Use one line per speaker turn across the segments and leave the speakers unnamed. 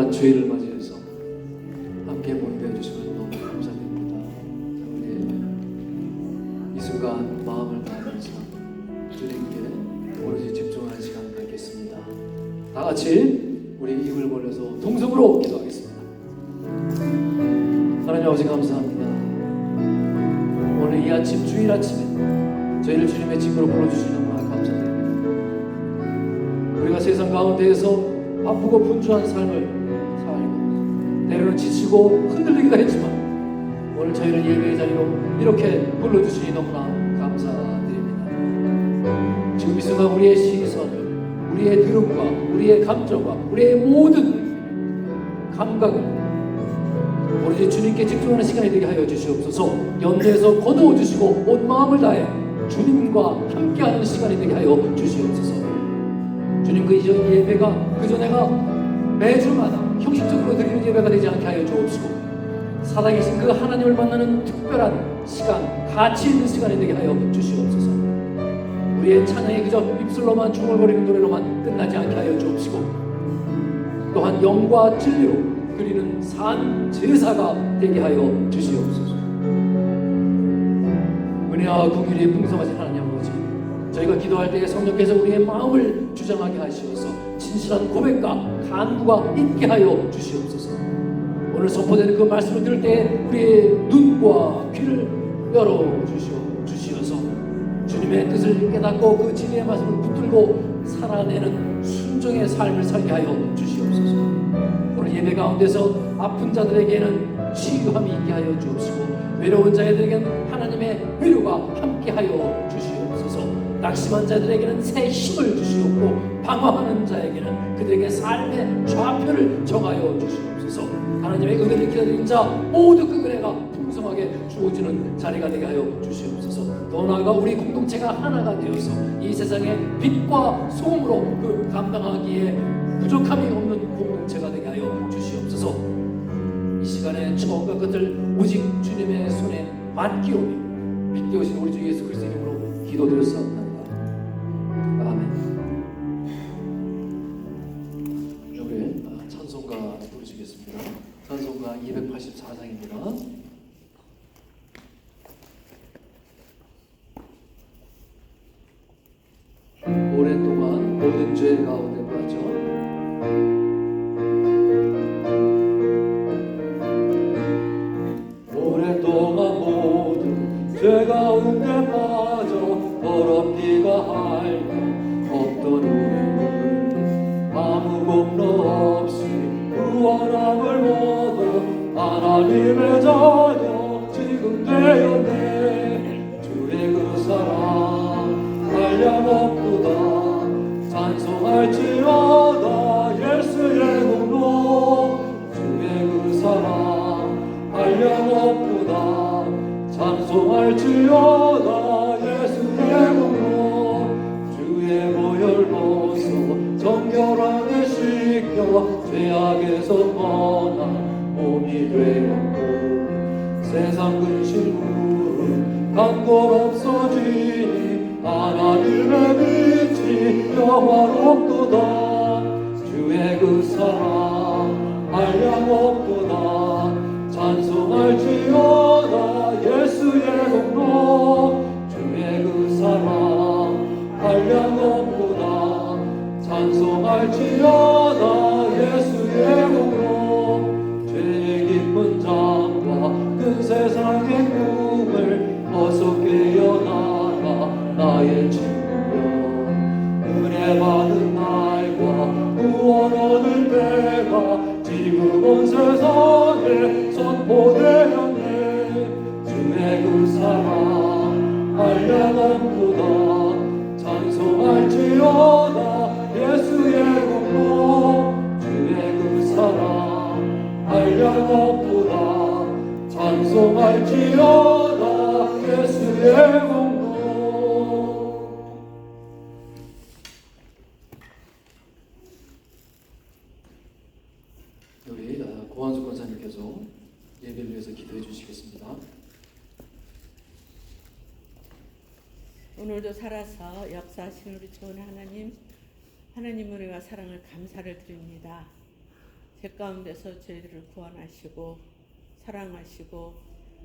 귀한 주일을 맞이해서 함께 모임해 주시면 너무 감사드립니다. 우리 이 순간 마음을 다하면서 주님께 오로지 집중하는 시간을 갖겠습니다. 다 같이 우리 입을 벌려서 동성으로 기도하겠습니다. 하나님 아버지 감사합니다. 오늘 이 아침 주일 아침에 저희를 주님의 집으로 불러주시는 말 감사드립니다. 우리가 세상 가운데에서 바쁘고 분주한 삶을 살고 때로는 지치고 흔들리기도 했지만 오늘 저희를 예배의 자리로 이렇게 불러주시니 너무나 감사드립니다. 지금 이 순간 우리의 시선을, 우리의 들음과 우리의 감정과 우리의 모든 감각을 오로지 주님께 집중하는 시간이 되게 하여 주시옵소서. 연대에서 거두어 주시고 온 마음을 다해 주님과 함께하는 시간이 되게 하여 주시옵소서. 주님, 그 이전 예배가 그저 내가 매주마다 형식적으로 드리는 예배가 되지 않게 하여 주옵시고 살아계신 그 하나님을 만나는 특별한 시간, 가치 있는 시간이 되게 하여 주시옵소서. 우리의 찬양이 그저 입술로만 중얼거리는 노래로만 끝나지 않게 하여 주옵시고 또한 영과 진리로 드리는 산 제사가 되게 하여 주시옵소서. 은혜와 긍휼이 풍성하신 하나님 아버지, 저희가 기도할 때에 성령께서 우리의 마음을 주장하게 하시어서 진실한 고백과 간구가 있게 하여 주시옵소서. 오늘 선포되는 그 말씀을 들을 때에 우리의 눈과 귀를 열어 주시어서 주님의 뜻을 깨닫고 그 진리의 말씀을 붙들고 살아내는 순종의 삶을 살게 하여 주시옵소서. 오늘 예배 가운데서 아픈 자들에게는 치유함이 있게 하여 주옵시고 외로운 자들에게는 하나님의 위로가 함께 하여 주시옵소서. 낙심한 자들에게는 새 힘을 주시옵고 방황하는 자에게는 그들에게 삶의 좌표를 정하여 주시옵소서. 하나님의 은혜를 기다리는 자 모두 그 은혜가 풍성하게 주어지는 자리가 되게 하여 주시옵소서. 더 나아가 우리 공동체가 하나가 되어서 이 세상의 빛과 소금으로 그 감당하기에 부족함이 없는 공동체가 되게 하여 주시옵소서. 이 시간에 처음과 끝을 오직 주님의 손에 맡기오니 믿게 오신 우리 주 예수 그리스도 이름으로 기도드렸사옵나이다. 아멘. 우리 찬송가 부르시겠습니다. 찬송가 284장입니다. 오랫동안 모든 죄 가운데 빠져 오랫동안 모든 죄 가운데 빠져 더럽기가 할까 없던 우리는 아무 공로 없이 구원함을 얻어 하나님의 자녀 지금 되었네. 주의 그 사랑 한량없도다. 찬송할지어다 예수의 공로. 주의 그 사랑 한량없도다. 찬송할지어다 예수의 공로. 주의 보혈 벗어 정결하게 씻겨 죄악에서 떠난 몸이 되었고 세상 근심으로 간골 없어지니 하나님의 빛이 영화롭도다. 주의 그 사랑 한량없도다. 찬송할지어다 예수의 공로. 주의 그 사랑 한량없도다. 찬송할지어다 예수 구세주가 지금 온 세상에 선포되었네. 주의 그 사랑 한량없도다. 찬송할지어다 예수의 공로. 주의 그 사랑 한량없도다. 찬송할지어다 예수의 공로. 우리 고한수 권사님께서 예배를 위해서 기도해 주시겠습니다.
오늘도 살아서 역사하신 우리 좋은 하나님 은혜와 사랑을 감사를 드립니다. 죄 가운데서 저희들을 구원하시고 사랑하시고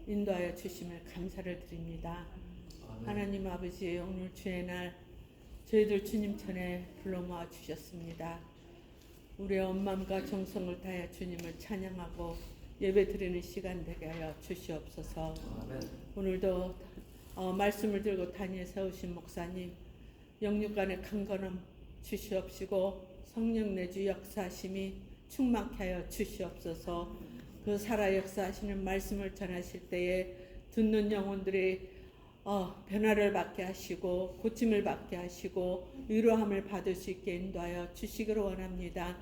인도하여 주심을 감사를 드립니다. 아멘. 하나님 아버지, 오늘 주의 날 저희들 주님 전에 불러 모아 주셨습니다. 우리의 온 마음과 정성을 다하여 주님을 찬양하고 예배 드리는 시간 되게 하여 주시옵소서. 아멘. 오늘도 말씀을 들고 단위에 세우신 목사님, 영육간의 강건함 주시옵시고 성령 내주 역사하심이 충만케 하여 주시옵소서. 그 살아 역사하시는 말씀을 전하실 때에 듣는 영혼들이 변화를 받게 하시고 고침을 받게 하시고 위로함을 받을 수 있게 인도하여 주시기를 원합니다.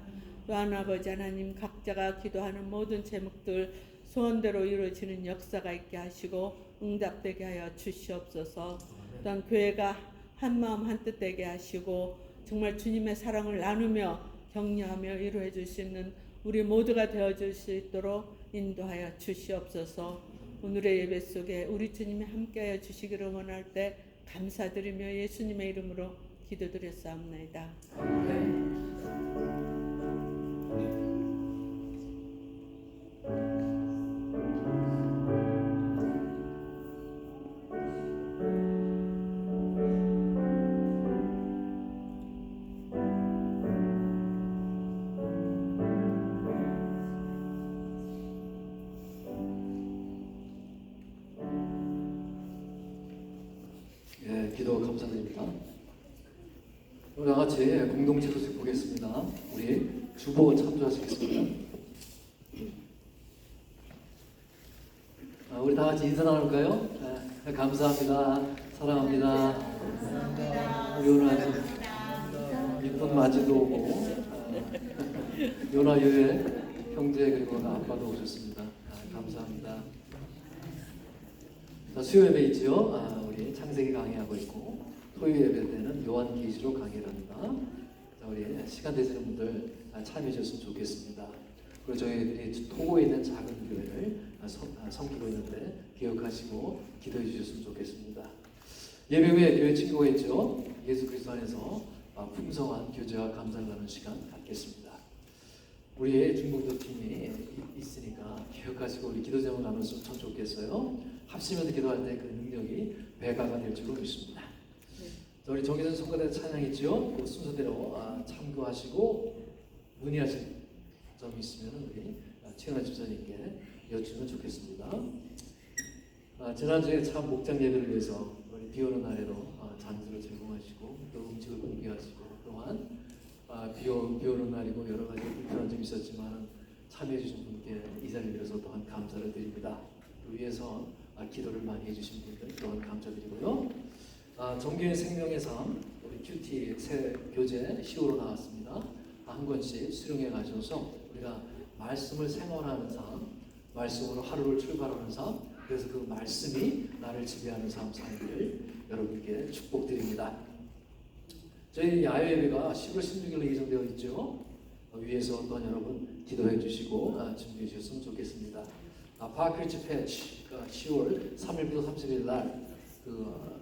또한 아버지 하나님, 각자가 기도하는 모든 제목들 소원대로 이루어지는 역사가 있게 하시고 응답되게 하여 주시옵소서. 또한 교회가 한마음 한뜻 되게 하시고 정말 주님의 사랑을 나누며 격려하며 이루어 줄 수 있는 우리 모두가 되어줄 수 있도록 인도하여 주시옵소서. 오늘의 예배 속에 우리 주님이 함께하여 주시기를 원할 때 감사드리며 예수님의 이름으로 기도드렸사옵나이다. 아멘.
기도 감사드립니다. 우리 다 같이 공동체 소식 보겠습니다. 우리 주보 참조하시겠습니다. 우리 다 같이 인사 나눌까요? 네, 감사합니다. 사랑합니다. 감사합니다. 우리 오늘 아주 이쁜 마지도 오고 요나 유의 형제 그리고 아빠도 오셨습니다. 감사합니다. 수요 예배 있죠? 우리 창세기 강의하고 있고 토요 예배 때는 요한계시록 강의를 합니다. 우리 시간 되시는 분들 참여해 주셨으면 좋겠습니다. 그리고 저희들이 토고에 있는 작은 교회를 섬기고 있는데 기억하시고 기도해 주셨으면 좋겠습니다. 예배 후에 교회 친구가 있죠? 예수 그리스도 안에서 풍성한 교제와 감사를 나누는 시간 갖겠습니다. 우리의 중국도 팀이 있으니까 기억하시고 우리 기도 제목 나눴으면 참 좋겠어요. 합심해서 기도할 때 그 능력이 배가가 될 줄로 믿습니다. 자, 우리 정기전 성가대 찬양 있죠? 그 순서대로 참고하시고 문의하실 점이 있으면 우리 최은하 집사님께 여쭈면 좋겠습니다. 지난주에 참 목장 예배를 위해서 우리 비오는 날에도 잔들을 제공하시고 또 음식을 공개하시고 또한 비 오는 날이고 여러 가지 불편한 점이 있었지만 참여해주신 분께 이 자리를 빌어서 또한 감사를 드립니다. 위에서 기도를 많이 해주신 분들 또한 감사드리고요. 정교의 생명의 삶 우리 큐티 새 교재 10호로 나왔습니다. 한 권씩 수령해 가셔서 우리가 말씀을 생활하는 삶, 말씀으로 하루를 출발하는 삶, 그래서 그 말씀이 나를 지배하는 삶 살기를 여러분께 축복드립니다. 저희 야외 예배가 10월 16일로 예정되어 있죠. 위에서 또한 여러분 기도해 주시고 준비해 주셨으면 좋겠습니다. 파크리치 패치가 10월 3일부터 30일 날그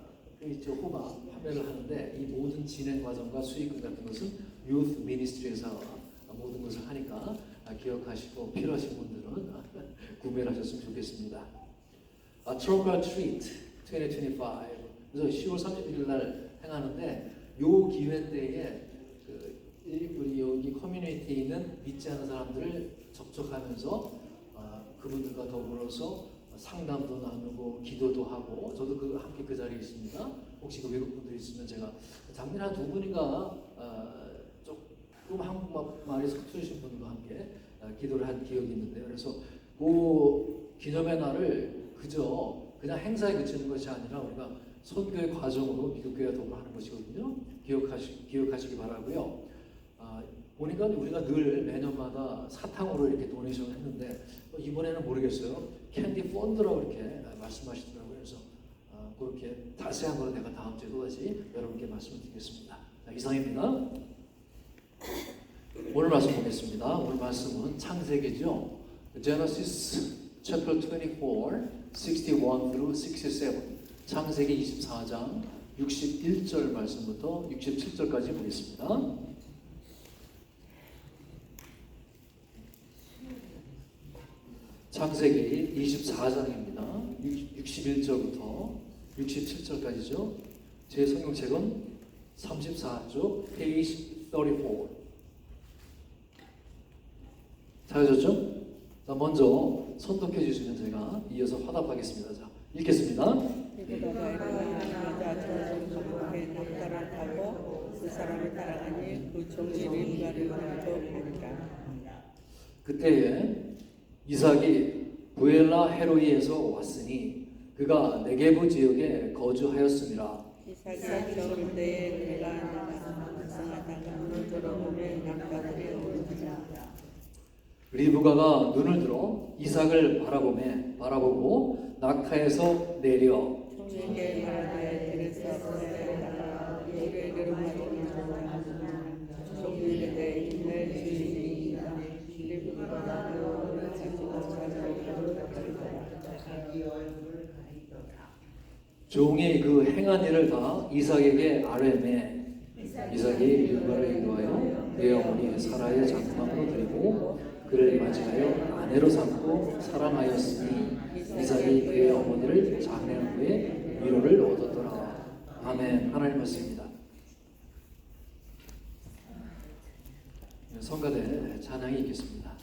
호박 판매를 하는데 이 모든 진행 과정과 수익금 같은 것은 유th 미니스트리에서 모든 것을 하니까 기억하시고 필요하신 분들은 구매를 하셨으면 좋겠습니다. Trunk or Treat 2025 그래서 10월 31일 날 행하는데 요 기회 때에 우리 여기 커뮤니티에 있는 믿지 않는 사람들을 접촉하면서 그분들과 더불어서 상담도 나누고 기도도 하고 저도 함께 그 자리에 있습니다. 혹시 그 외국 분들이 있으면 제가 작년에 한 두 분인가 조금 한국말이 서투르신 분과 함께 기도를 한 기억이 있는데요. 그래서 그 기념의 날을 그냥 행사에 그치는 것이 아니라 우리가 선교의 과정으로 미국교회와 더불어 하는 것이거든요. 기억하시기 바라고요. 보니까 우리가 늘 매년마다 사탕으로 이렇게 도네이션을 했는데 이번에는 모르겠어요. 캔디 펀드라고 이렇게 말씀하시더라고요. 그래서 그렇게 자세한 거는 내가 다음 주에 또 다시 여러분께 말씀을 드리겠습니다. 자, 이상입니다. 오늘 말씀 보겠습니다. 오늘 말씀은 창세기죠. Genesis chapter 24, 61 through 67. 창세기 24장 61절 말씀부터 67절까지 보겠습니다. 창세기 24장입니다. 61절부터 67절까지죠. 제 성경책은 34쪽 page 34. 찾으셨죠? 자, 먼저 선독해 주시면 제가 이어서 화답하겠습니다. 자, 읽겠습니다.
리브가가 여자 저승에 낙타를 타고 그 사람을 따라가니 그 종이 리브가를 먼저 보니라.
그때에 이삭이 부엘라 헤로이에서 왔으니 그가 네게부 지역에 거주하였음이라.
이삭이 적을 때에 그가 불쌍하다가 눈을 들어보면 낙타들이 오르니라.
리브가가 눈을 들어 이삭을 바라보고 낙타에서 내려
종에게 말하되 길에서 보내다가 우리에게로 가져오라. 종이 이르되 내 주인이 리브가가 너를 가지고
종이 그 행한 일을 다 이삭에게 아뢰매 이삭이 리브가를 인도하여 그의 어머니 사라의 장막으로 드리고 그를 맞이하여 아내로 삼고 사랑하였으니 이삭이 그의 어머니를 장례한 후에 위로를 얻었더라. 아멘. 하나님 말씀입니다. 성가대 찬양이 있겠습니다.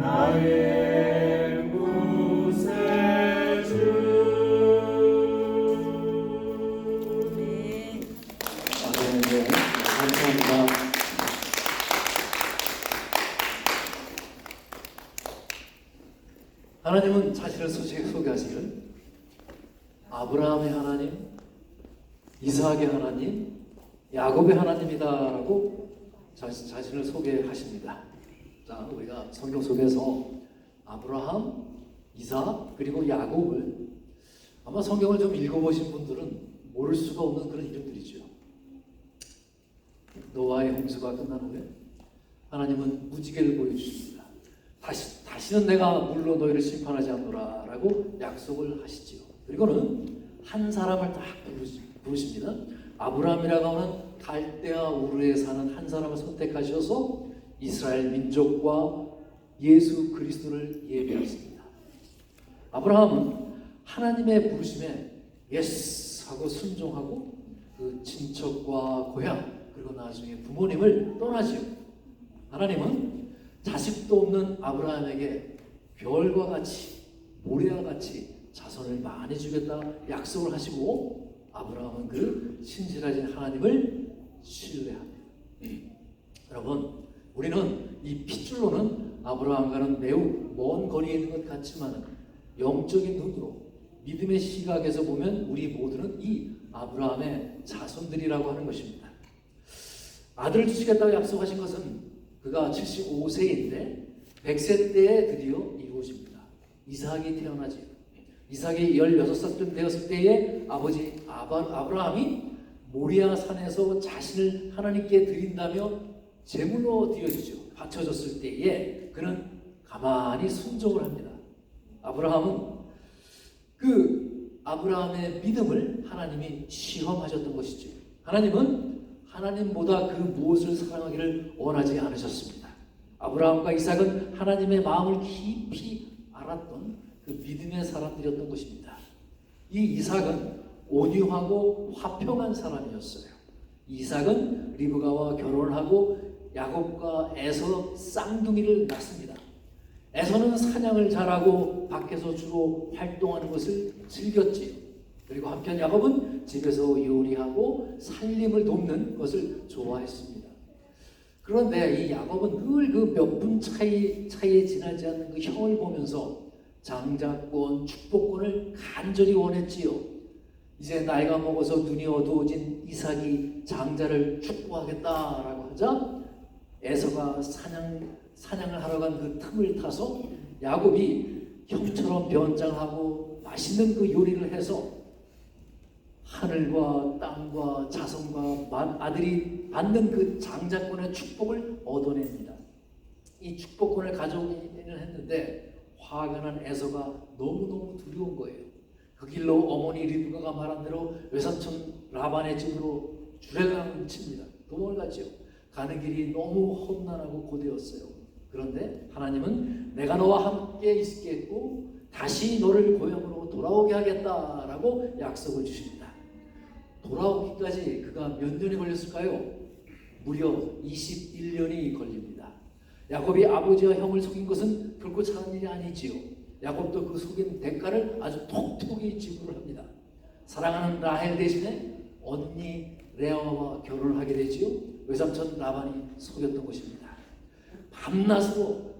나의 구세주.
네.
네, 감사합니다. 하나님은 자신을 소개하시기를 아브라함의 하나님, 이삭의 하나님, 야곱의 하나님이다라고 자신을 소개하십니다. 자, 우리가 성경 속에서 아브라함, 이삭 그리고 야곱을 아마 성경을 좀 읽어보신 분들은 모를 수가 없는 그런 이름들이죠. 노아의 홍수가 끝난 후에 하나님은 무지개를 보여주십니다. 다시는 내가 물로 너희를 심판하지 않노라 라고 약속을 하시지요. 그리고는 한 사람을 딱 부르십니다. 아브라함이라고 하는 갈대아 우르에 사는 한 사람을 선택하셔서 이스라엘 민족과 예수 그리스도를 예비하십니다. 아브라함은 하나님의 부르심에 예스 하고 순종하고 그 친척과 고향 그리고 나중에 부모님을 떠나지요. 하나님은 자식도 없는 아브라함에게 별과 같이 모래와 같이 자손을 많이 주겠다 약속을 하시고 아브라함은 그 신실하신 하나님을 신뢰합니다. 여러분, 우리는 이 핏줄로는 아브라함과는 매우 먼 거리에 있는 것 같지만 영적인 눈으로 믿음의 시각에서 보면 우리 모두는 이 아브라함의 자손들이라고 하는 것입니다. 아들을 주시겠다고 약속하신 것은 그가 75세인데 100세 때에 드디어 이루어집니다. 이삭이 태어나지요. 이삭이 16살쯤 되었을 때에 아버지 아브라함이 모리아 산에서 자신을 하나님께 드린다며 제물로 드려지죠. 바쳐졌을 때에 그는 가만히 순종을 합니다. 아브라함은 그 아브라함의 믿음을 하나님이 시험하셨던 것이죠. 하나님은 하나님보다 그 무엇을 사랑하기를 원하지 않으셨습니다. 아브라함과 이삭은 하나님의 마음을 깊이 알았던 그 믿음의 사람들이었던 것입니다. 이 이삭은 온유하고 화평한 사람이었어요. 이삭은 리브가와 결혼을 하고 야곱과 에서 쌍둥이를 낳습니다. 에서는 사냥을 잘하고 밖에서 주로 활동하는 것을 즐겼지요. 그리고 한편 야곱은 집에서 요리하고 살림을 돕는 것을 좋아했습니다. 그런데 이 야곱은 늘 그 몇 분 차이에 지나지 않는 그 형을 보면서 장자권, 축복권을 간절히 원했지요. 이제 나이가 먹어서 눈이 어두워진 이삭이 장자를 축복하겠다라고 하자 에서가 사냥을 하러 간 그 틈을 타서 야곱이 형처럼 변장하고 맛있는 그 요리를 해서 하늘과 땅과 자손과 아들이 받는 그 장자권의 축복을 얻어냅니다. 이 축복권을 가져오기는 했는데 화가 난 에서가 너무너무 두려운 거예요. 그 길로 어머니 리브가가 말한 대로 외삼촌 라반의 집으로 주례강을 칩니다. 도망을 가지요. 가는 길이 너무 험난하고 고되었어요. 그런데 하나님은 내가 너와 함께 있겠고 다시 너를 고향으로 돌아오게 하겠다라고 약속을 주십니다. 돌아오기까지 그가 몇 년이 걸렸을까요? 무려 21년이 걸립니다. 야곱이 아버지와 형을 속인 것은 결코 작은 일이 아니지요. 야곱도 그 속인 대가를 아주 톡톡히 지불을 합니다. 사랑하는 라헬 대신에 언니 레아와 결혼을 하게 되지요. 외삼촌 라반이 속였던 것입니다. 밤낮으로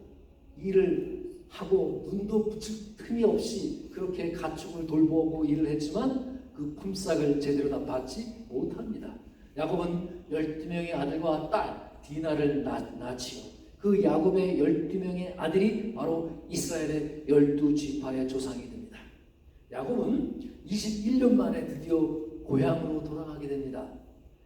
일을 하고 눈도 붙일 틈이 없이 그렇게 가축을 돌보고 일을 했지만 그 품삯을 제대로 다 받지 못합니다. 야곱은 12명의 아들과 딸 디나를 낳지요. 그 야곱의 12명의 아들이 바로 이스라엘의 12지파의 조상이 됩니다. 야곱은 21년 만에 드디어 고향으로 돌아가게 됩니다.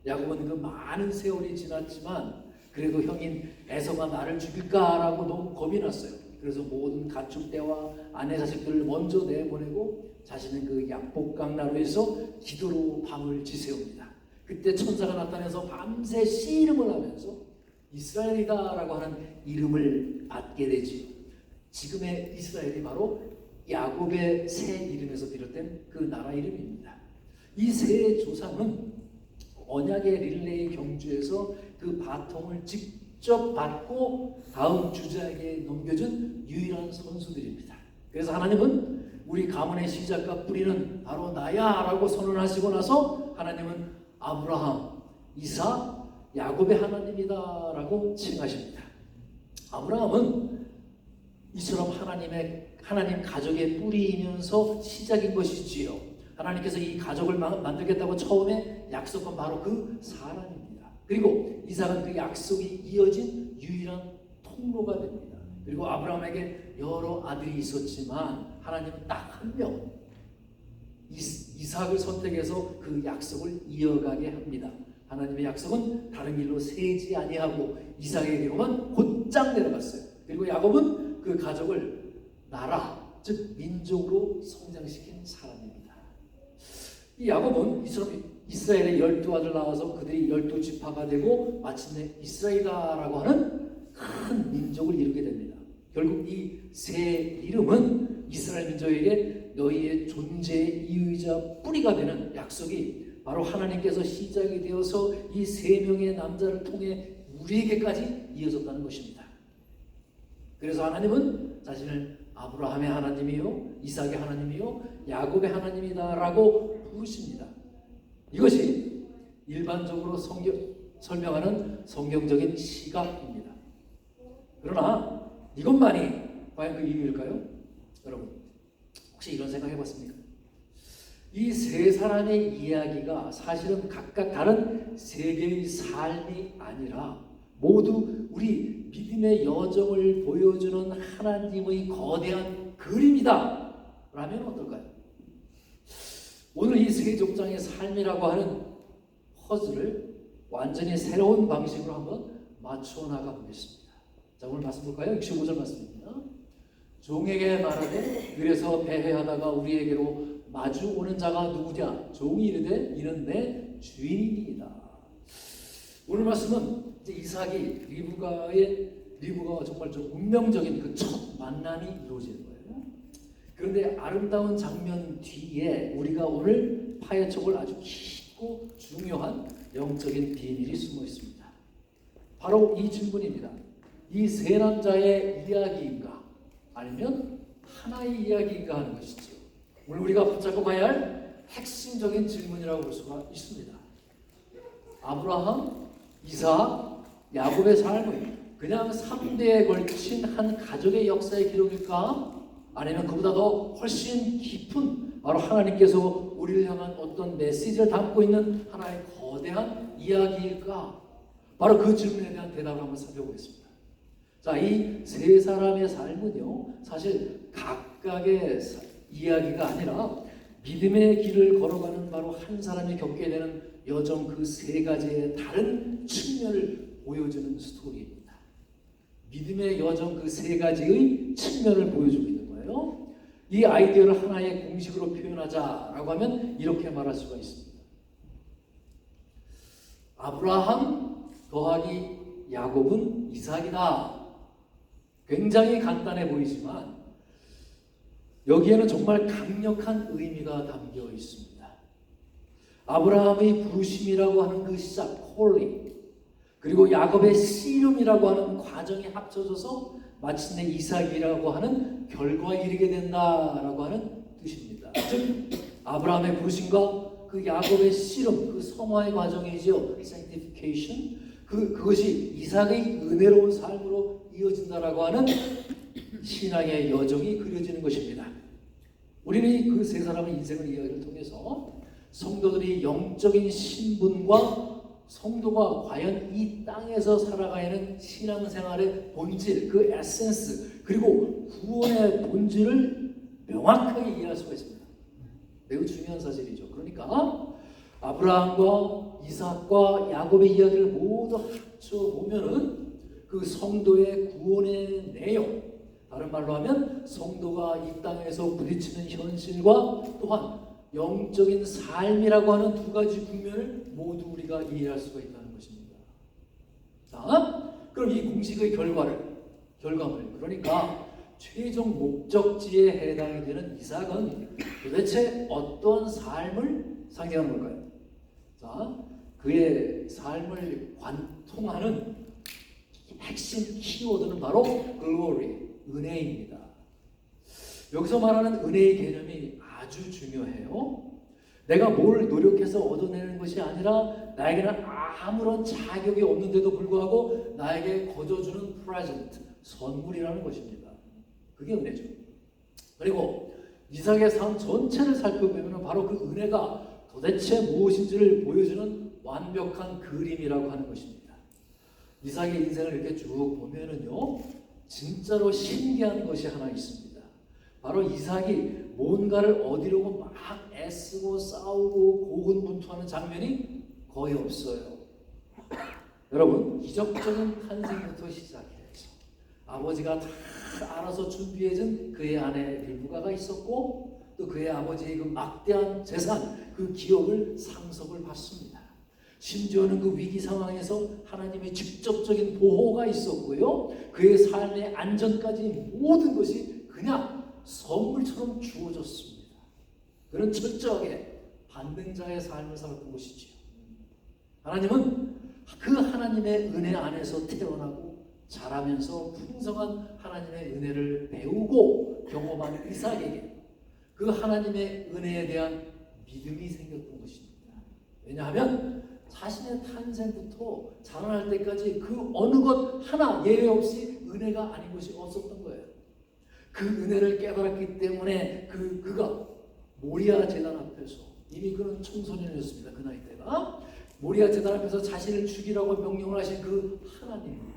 야곱은 그 많은 세월이 지났지만 그래도 형인 에서가 나를 죽일까라고 너무 겁이 났어요. 그래서 모든 가축대와 아내 자식들을 먼저 내보내고 자신은 그 약복강 나루에서 기도로 밤을 지새웁니다. 그때 천사가 나타나서 밤새 씨름을 하면서 이스라엘이다라고 하는 이름을 받게 되지. 지금의 이스라엘이 바로 야곱의 새 이름에서 비롯된 그 나라 이름입니다. 이 세 조상은 언약의 릴레이 경주에서 그 바통을 직접 받고 다음 주자에게 넘겨준 유일한 선수들입니다. 그래서 하나님은 우리 가문의 시작과 뿌리는 바로 나야 라고 선언하시고 나서 하나님은 아브라함, 이삭, 야곱의 하나님이다 라고 칭하십니다. 아브라함은 이처럼 하나님 가족의 뿌리이면서 시작인 것이지요. 하나님께서 이 가족을 만들겠다고 처음에 약속한 바로 그 사람입니다. 그리고 이삭은 그 약속이 이어진 유일한 통로가 됩니다. 그리고 아브라함에게 여러 아들이 있었지만 하나님은 딱 한 명, 이삭을 선택해서 그 약속을 이어가게 합니다. 하나님의 약속은 다른 길로 새지 아니하고 이삭에게로만 곧장 내려갔어요. 그리고 야곱은 그 가족을 나라, 즉 민족으로 성장시킨 사람입니다. 이 야곱은 이처럼 이스라엘의 12아들 나와서 그들이 12지파가 되고 마침내 이스라엘이라고 하는 큰 민족을 이루게 됩니다. 결국 이 세 이름은 이스라엘 민족에게 너희의 존재의 이유이자 뿌리가 되는 약속이 바로 하나님께서 시작이 되어서 이 세 명의 남자를 통해 우리에게까지 이어졌다는 것입니다. 그래서 하나님은 자신을 아브라함의 하나님이요, 이삭의 하나님이요, 야곱의 하나님이다라고 부르십니다. 이것이 일반적으로 설명하는 성경적인 시각입니다. 그러나 이것만이 과연 그 이유일까요? 여러분 혹시 이런 생각 해봤습니까? 이 세 사람의 이야기가 사실은 각각 다른 세계의 삶이 아니라 모두 우리 믿음의 여정을 보여주는 하나님의 거대한 그림이다 라면 어떨까요? 오늘 이 세 족장의 삶이라고 하는 퍼즐을 완전히 새로운 방식으로 한번 맞춰 나가 보겠습니다. 자, 오늘 말씀 볼까요? 65절 말씀입니다. 종에게 말하되 그래서 배회하다가 우리에게로 마주 오는 자가 누구냐? 종이 이르되 이는 내 주인이니이다. 오늘 말씀은 이제 이삭이 리브가와 정말 좀 운명적인 그 첫 만남이 이루어지는 거예요. 그런데 아름다운 장면 뒤에 우리가 오늘 파헤쳐볼 아주 깊고 중요한 영적인 비밀이 숨어 있습니다. 바로 이 질문입니다. 이 세 남자의 이야기인가 아니면 하나의 이야기인가 하는 것이죠. 오늘 우리가 붙잡고 가야 할 핵심적인 질문이라고 볼 수가 있습니다. 아브라함, 이삭, 야곱의 삶은 그냥 3대에 걸친 한 가족의 역사의 기록일까? 아니면 그보다 더 훨씬 깊은 바로 하나님께서 우리를 향한 어떤 메시지를 담고 있는 하나의 거대한 이야기일까? 바로 그 질문에 대한 대답을 한번 살펴보겠습니다. 자, 이 세 사람의 삶은요, 사실 각각의 이야기가 아니라 믿음의 길을 걸어가는 바로 한 사람이 겪게 되는 여정 그 세 가지의 다른 측면을 보여주는 스토리입니다. 믿음의 여정 그 세 가지의 측면을 보여주고 있는 거예요. 이 아이디어를 하나의 공식으로 표현하자라고 하면 이렇게 말할 수가 있습니다. 아브라함 더하기 야곱은 이삭이다. 굉장히 간단해 보이지만 여기에는 정말 강력한 의미가 담겨 있습니다. 아브라함의 부르심이라고 하는 그 시작, 콜링, 그리고 야곱의 씨름이라고 하는 과정이 합쳐져서 마침내 이삭이라고 하는 결과에 이르게 된다라고 하는 뜻입니다. 즉 아브라함의 부르심과 그 야곱의 씨름, 그 성화의 과정이죠. sanctification. 그것이 이삭의 은혜로운 삶으로 이어진다라고 하는 신앙의 여정이 그려지는 것입니다. 우리는 그 세 사람의 인생을 이야기를 통해서 성도들이 영적인 신분과 성도가 과연 이 땅에서 살아가야 하는 신앙생활의 본질, 그 에센스, 그리고 구원의 본질을 명확하게 이해할 수가 있습니다. 매우 중요한 사실이죠. 그러니까 아브라함과 이삭과 야곱의 이야기를 모두 합쳐보면은 그 성도의 구원의 내용, 다른 말로 하면 성도가 이 땅에서 부딪히는 현실과 또한 영적인 삶이라고 하는 두 가지 국면을 모두 우리가 이해할 수가 있다는 것입니다. 자, 그럼 이 공식의 결과물, 그러니까 최종 목적지에 해당이 되는 이삭은 도대체 어떤 삶을 상징하는 걸까요? 자, 그의 삶을 관통하는 핵심 키워드는 바로 glory, 은혜입니다. 여기서 말하는 은혜의 개념이 아주 중요해요. 내가 뭘 노력해서 얻어내는 것이 아니라 나에게는 아무런 자격이 없는데도 불구하고 나에게 거저주는 present, 선물이라는 것입니다. 그게 은혜죠. 그리고 이삭의 삶 전체를 살펴보면 바로 그 은혜가 도대체 무엇인지를 보여주는 완벽한 그림이라고 하는 것입니다. 이삭의 인생을 이렇게 쭉 보면은요, 진짜로 신기한 것이 하나 있습니다. 바로 이삭이 뭔가를 얻으려고 막 애쓰고 싸우고 고군분투하는 장면이 거의 없어요. 여러분, 기적적인 탄생부터 시작해서 아버지가 다 알아서 준비해준 그의 아내 릴브가가 있었고, 또 그의 아버지의 그 막대한 재산, 그 기업을 상속을 받습니다. 심지어는 그 위기 상황에서 하나님의 직접적인 보호가 있었고요, 그의 삶의 안전까지 모든 것이 그냥 선물처럼 주어졌습니다. 그는 철저하게 받는 자의 삶을 살았던 것이지요. 하나님은 그 하나님의 은혜 안에서 태어나고 자라면서 풍성한 하나님의 은혜를 배우고 경험한 이삭에게 그 하나님의 은혜에 대한 믿음이 생겼던 것입니다. 왜냐하면 자신의 탄생부터 자라날 때까지 그 어느 것 하나 예외 없이 은혜가 아닌 것이 없었던 거예요. 그 은혜를 깨달았기 때문에 그가 모리아 제단 앞에서, 이미 그는 청소년이었습니다. 그 나이 때가 모리아 제단 앞에서 자신을 죽이라고 명령을 하신 그 하나님,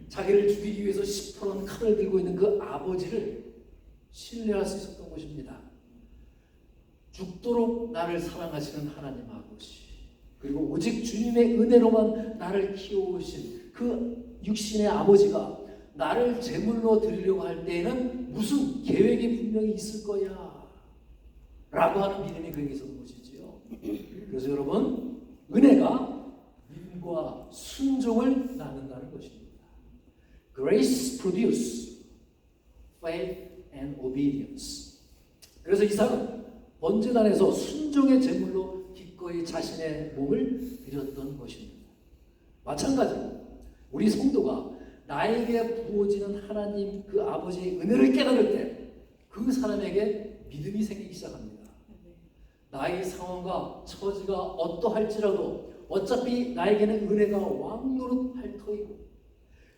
자기를 죽이기 위해서 시퍼런 칼을 들고 있는 그 아버지를 신뢰할 수 있었던 것입니다. 죽도록 나를 사랑하시는 하나님 아버지, 그리고 오직 주님의 은혜로만 나를 키워오신 그 육신의 아버지가 나를 제물로 드리려고 할 때에는 무슨 계획이 분명히 있을 거야 라고 하는 믿음이 그에게 있었던 것이지요. 그래서 여러분, 은혜가 믿음과 순종을 낳는다는 것입니다. Grace produce faith and obedience. 그래서 이삭은 번제단에서 순종의 제물로 기꺼이 자신의 몸을 드렸던 것입니다. 마찬가지로 우리 성도가 나에게 부어지는 하나님 그 아버지의 은혜를 깨달을 때 그 사람에게 믿음이 생기기 시작합니다. 나의 상황과 처지가 어떠할지라도 어차피 나에게는 은혜가 왕노릇할 터이고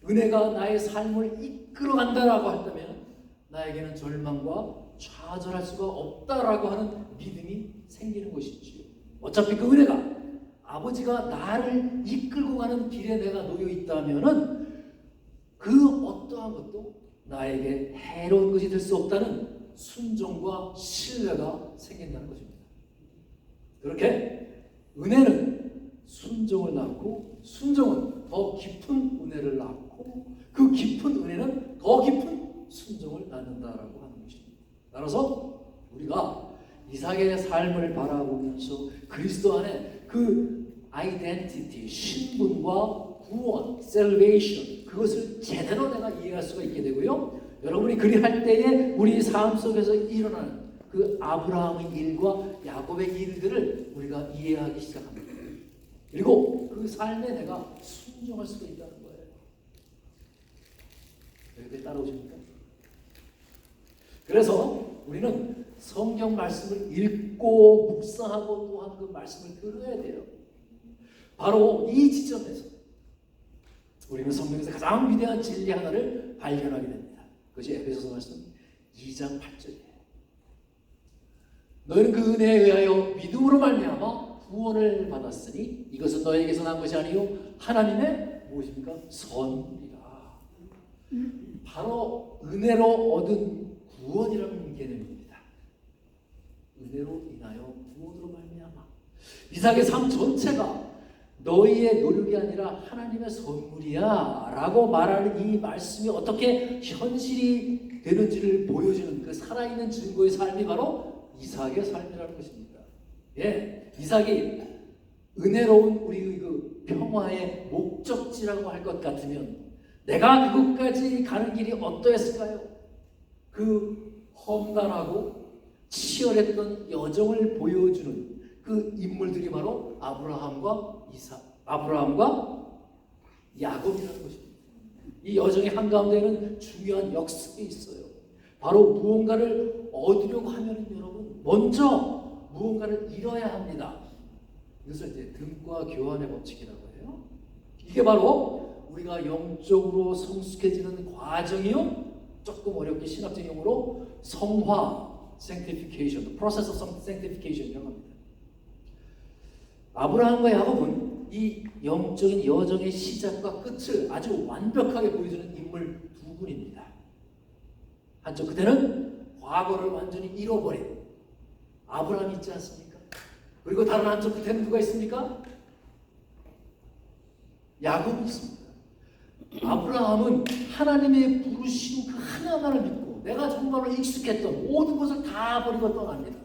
은혜가 나의 삶을 이끌어간다라고 한다면 나에게는 절망과 좌절할 수가 없다라고 하는 믿음이 생기는 것이지요. 어차피 그 은혜가 아버지가 나를 이끌고 가는 길에 내가 놓여 있다면은 그 어떠한 것도 나에게 해로운 것이 될 수 없다는 순종과 신뢰가 생긴다는 것입니다. 그렇게 은혜는 순종을 낳고 순종은 더 깊은 은혜를 낳고 그 깊은 은혜는 더 깊은 순종을 낳는다라고 하는 것입니다. 따라서 우리가 이삭의 삶을 바라보면서 그리스도 안에 그 아이덴티티, 신분과 구원, salvation, 그것을 제대로 내가 이해할 수가 있게 되고요. 여러분이 그리할 때에 우리 삶 속에서 일어나는 그 아브라함의 일과 야곱의 일들을 우리가 이해하기 시작합니다. 그리고 그 삶에 내가 순종할 수가 있다는 거예요. 여기까지 따라오십니까? 그래서 우리는 성경 말씀을 읽고 묵상하고 또한 그 말씀을 들어야 돼요. 바로 이 지점에서 우리는 성경에서 가장 위대한 진리 하나를 발견하게 됩니다. 그것이 에베소서 말씀 2장 8절이에요. 너희는 그 은혜에 의하여 믿음으로 말미암아 구원을 받았으니 이것은 너희에게서 난 것이 아니요 하나님의 무엇입니까? 선이라. 바로 은혜로 얻은 구원이라는 개념입니다. 은혜로 인하여 구원으로 말미암아. 이삭의 삶 전체가 너희의 노력이 아니라 하나님의 선물이야 라고 말하는 이 말씀이 어떻게 현실이 되는지를 보여주는 그 살아있는 증거의 삶이 바로 이삭의 삶이라는 것입니다. 예, 이삭이 은혜로운 우리의 그 평화의 목적지라고 할 것 같으면 내가 그곳까지 가는 길이 어떠했을까요? 그 험난하고 치열했던 여정을 보여주는 그 인물들이 바로 아브라함과 야곱이라는 것입니다. 이 여정의 한가운데는 중요한 역습이 있어요. 바로 무언가를 얻으려고 하면 여러분 먼저 무언가를 잃어야 합니다. 이것을 이제 등과 교환의 법칙이라고 해요. 이게 바로 우리가 영적으로 성숙해지는 과정이요. 조금 어렵게 신학적 용어로 성화, sanctification, the process of sanctification이라고 합니다. 아브라함과 야곱은 이 영적인 여정의 시작과 끝을 아주 완벽하게 보여주는 인물 두 분입니다. 한쪽 그때는 과거를 완전히 잃어버린 아브라함이 있지 않습니까? 그리고 다른 한쪽 끝에는 누가 있습니까? 야곱이 있습니다. 아브라함은 하나님의 부르심 그 하나만을 믿고 내가 정말로 익숙했던 모든 것을 다 버리고 떠납니다.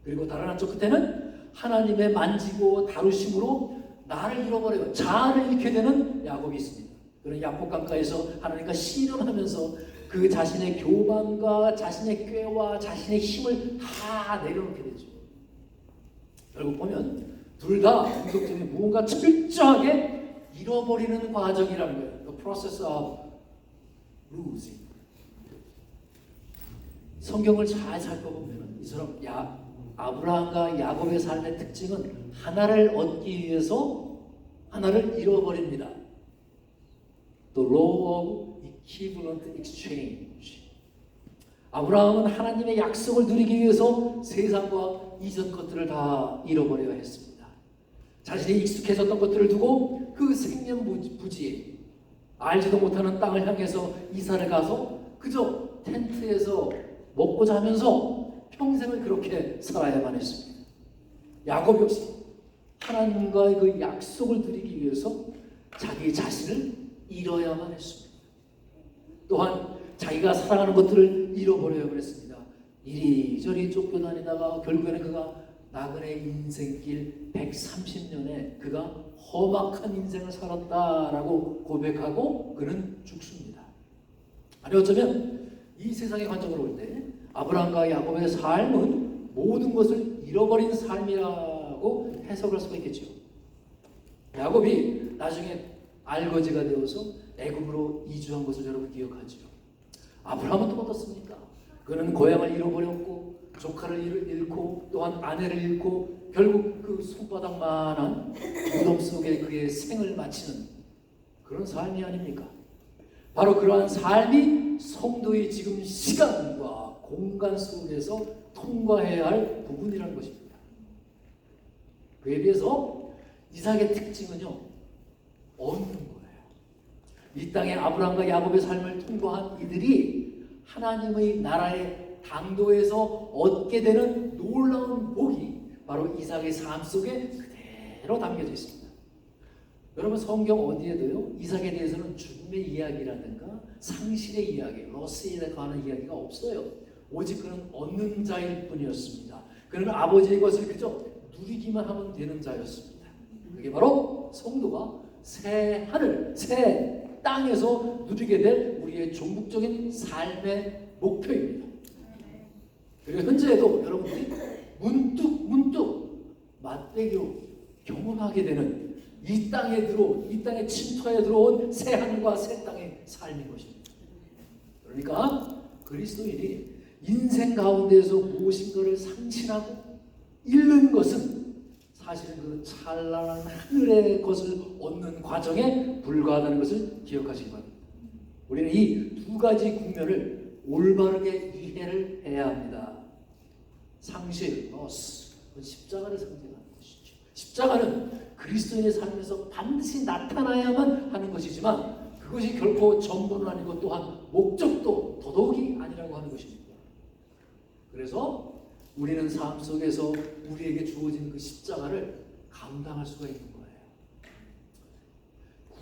그리고 다른 한쪽 끝에는 하나님의 만지고 다루심으로 나를 잃어버리고 자아를 잃게 되는 야곱이 있습니다. 그런 야곱 강가에서 하나님과 씨름하면서 그 자신의 교만과 자신의 꾀와 자신의 힘을 다 내려놓게 되죠. 결국 보면 둘 다 공동체는 무언가 철저하게 잃어버리는 과정이라는 거예요. The process of losing. 성경을 잘 살펴보면 이처럼 아브라함과 야곱의 삶의 특징은 하나를 얻기 위해서 하나를 잃어버립니다. The law of equivalent exchange. 아브라함은 하나님의 약속을 누리기 위해서 세상과 이전 것들을 다 잃어버려야 했습니다. 자신이 익숙해졌던 것들을 두고 그 생년부지에 알지도 못하는 땅을 향해서 이사를 가서 그저 텐트에서 먹고 자면서 평생을 그렇게 살아야만 했습니다. 야곱 역시 하나님과의 그 약속을 누리기 위해서 자기 자신을 잃어야만 했습니다. 또한 자기가 사랑하는 것들을 잃어버려야 했습니다. 이리저리 쫓겨다니다가 결국에는 그가 나그네 인생길 130년에 그가 험악한 인생을 살았다라고 고백하고 그는 죽습니다. 아니 어쩌면 이 세상의 관점으로 볼 때 아브라함과 야곱의 삶은 모든 것을 잃어버린 삶이라고 해석할 수가 있겠죠. 야곱이 나중에 알거지가 되어서 애굽으로 이주한 것을 여러분 기억하죠. 아브라함은 또 어떻습니까? 그는 고향을 잃어버렸고 조카를 잃고 또한 아내를 잃고 결국 그 손바닥만한 무덤 속에 그의 생을 마치는 그런 삶이 아닙니까? 바로 그러한 삶이 성도의 지금 시간과 공간 속에서 통과해야 할 부분이라는 것입니다. 그에 비해서 이삭의 특징은요, 얻는 거예요. 이 땅에 아브라함과 야곱의 삶을 통과한 이들이 하나님의 나라의 당도에서 얻게 되는 놀라운 복이 바로 이삭의 삶 속에 그대로 담겨져 있습니다. 여러분 성경 어디에도요 이삭에 대해서는 죽음의 이야기라든가 상실의 이야기, 로스에 관한 이야기가 없어요. 오직 그는 얻는 자일 뿐이었습니다. 그는 아버지의 것을 그저 누리기만 하면 되는 자였습니다. 그게 바로 성도가 새 하늘, 새 땅에서 누리게 될 우리의 종국적인 삶의 목표입니다. 그리고 현재에도 여러분들이 문득 맛배기로 경험하게 되는 이 땅에 침투하여 들어온 새 하늘과 새 땅의 삶인 것입니다. 그러니까 그리스도인이 인생 가운데에서 무엇인가를 상실하고 잃는 것은 사실은 그 찬란한 하늘의 것을 얻는 과정에 불과하다는 것을 기억하시기 바랍니다. 우리는 이 두 가지 국면을 올바르게 이해를 해야 합니다. 상실, 로스, 십자가를 상징하는 것이죠. 십자가는 그리스도인의 삶에서 반드시 나타나야만 하는 것이지만 그것이 결코 전부는 아니고 또한 목적도 더더욱이 아니라고 하는 것입니다. 그래서 우리는 삶 속에서 우리에게 주어진 그 십자가를 감당할 수가 있는 거예요.